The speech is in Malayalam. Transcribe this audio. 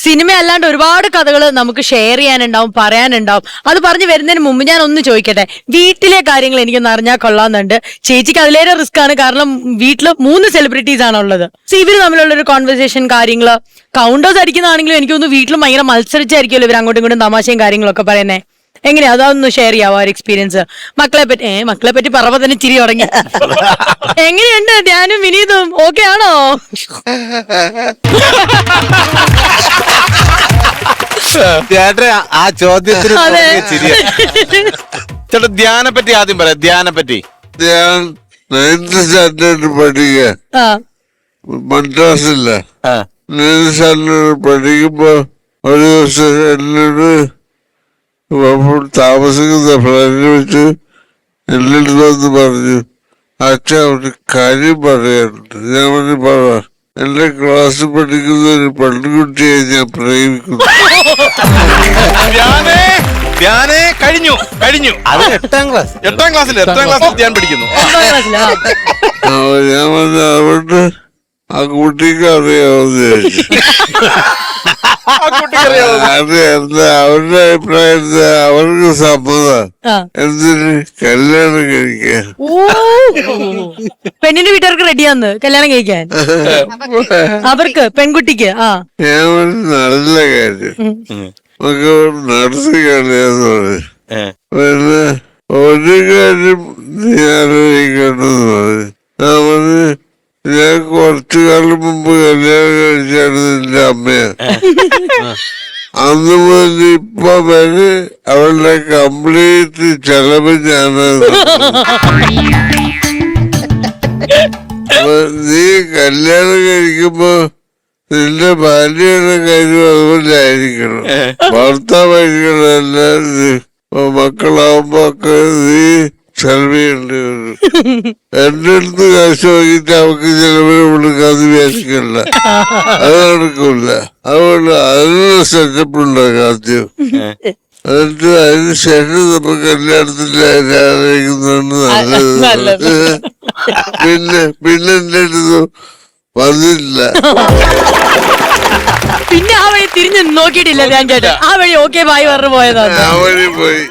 സിനിമ അല്ലാണ്ട് ഒരുപാട് കഥകൾ നമുക്ക് ഷെയർ ചെയ്യാനുണ്ടാവും, പറയാനുണ്ടാവും. അത് പറഞ്ഞു വരുന്നതിന് മുമ്പ് ഞാൻ ഒന്ന് ചോദിക്കട്ടെ, വീട്ടിലെ കാര്യങ്ങൾ എനിക്കൊന്ന് അറിഞ്ഞാൽ കൊള്ളാമെന്നുണ്ട്. ചേച്ചിക്ക് അതിലേറെ റിസ്ക് ആണ്, കാരണം വീട്ടില് 3 സെലിബ്രിറ്റീസ് ആണുള്ളത്. ഇവര് തമ്മിലുള്ള ഒരു കോൺവെർസേഷൻ, കാര്യങ്ങള് കൗണ്ടേഴ്സ് അടിക്കുന്നതാണെങ്കിലും എനിക്കൊന്ന് വീട്ടിലും ഭയങ്കര മത്സരിച്ചായിരിക്കുമല്ലോ ഇവർ അങ്ങോട്ടും ഇങ്ങോട്ടും തമാശയും കാര്യങ്ങളൊക്കെ പറയുന്നേ. എങ്ങനെയാ, അതൊന്ന് ഷെയർ ചെയ്യാവോ ആ ഒരു എക്സ്പീരിയൻസ്? മക്കളെ പറ്റി പറയുമ്പോ തന്നെ ചിരി തുടങ്ങി. എങ്ങനെയുണ്ട് ധ്യാനും വിനീതും, ഓക്കെ ആണോ? ചേട്ടാ ആ ചോദ്യത്തിന് അതെ. ചേട്ടാ ധ്യാനെ പറ്റി ആദ്യം പറയാം. ധ്യാനെ പറ്റി ഞാൻ 9th സ്റ്റാൻഡേർഡ് പഠിക്കുക, ആ മദ്രാസില്ല. ആ 9th സ്റ്റാൻഡേർഡ് പഠിക്കുമ്പോ ഒരു ദിവസം എന്നോട് താമസിക്കുന്ന ഫ്ലാറ്റിൽ വെച്ച് എന്റെ അടുത്ത് വന്ന് പറഞ്ഞു, അച്ഛാ ഒരു കാര്യം പറയാനുണ്ട്. ഞാൻ പറഞ്ഞു പറ. എന്റെ ക്ലാസ്സിൽ പഠിക്കുന്ന ഒരു പെൺകുട്ടിയെ ഞാൻ പ്രേമിക്കുന്നു. ധ്യാനെ കഴിഞ്ഞു അത് 8ാം ക്ലാസ്സിൽ ധ്യാൻ പഠിക്കുന്നു. അപ്പൊ ഞാൻ പറഞ്ഞു അതുകൊണ്ട് ആ കുട്ടിക്ക് അറിയാവുന്ന ചോദിച്ചു. അത് എന്താ അവരുടെ അഭിപ്രായത്തിൽ അവർക്ക് സമ്മതം എന്തിന് കല്യാണം കഴിക്കാൻ. പെണ്ണിന്റെ വീട്ടുകാർക്ക് റെഡിയാന്ന് കല്യാണം കഴിക്കാൻ, അവർക്ക് പെൺകുട്ടിക്ക്. ഞാൻ നല്ല കാര്യം നമുക്ക് നടത്തി കളിയാന്ന് പറഞ്ഞു. പിന്നെ ഒരു കാര്യം നീ ആലോചിക്കേണ്ടെന്ന് പറഞ്ഞു. ഞാൻ പറഞ്ഞു ഞാൻ കുറച്ചു കാലം മുമ്പ് കല്യാണം കഴിച്ചാണ് നിന്റെ അമ്മയെ. അന്ന് മുതൽ ഇപ്പൊ വരെ അവളുടെ കംപ്ലീറ്റ് ചെലവ് ഞാനാണ്. നീ കല്യാണം കഴിക്കുമ്പോ നിന്റെ ഭാര്യയുടെ കാര്യം അതുപോലെ ആയിരിക്കണം, ഭർത്താവായിരിക്കണം. അല്ലാതെ മക്കളാവുമ്പോ ഒക്കെ നീ ചെലവ് ചെയ്യേണ്ടി വരും. എന്റെ അടുത്ത് കാശ് വാങ്ങിയിട്ട് അവർക്ക് ചെലവിന് കൊടുക്കാതെ വിചാരിക്കണ്ട, അത് നടക്കൂല. അതുകൊണ്ട് അതിനുള്ള സെറ്റപ്പ് ഉണ്ടാക്കാം ആദ്യം. എന്നിട്ട് അതിന് ശേഷം നമുക്ക് കല്യാണത്തിന്റെ ആലോചിക്കുന്നതാണ് നല്ലത്. പിന്നെ എന്റെ അടുത്ത് വന്നില്ല. പിന്നെ ആ വഴി തിരിഞ്ഞ് നോക്കിയിട്ടില്ല ഞാൻ ചേട്ടാ, ആ വഴി ഓക്കെ ബായി പറഞ്ഞു പോയതാണ്. ആ വഴി പോയി.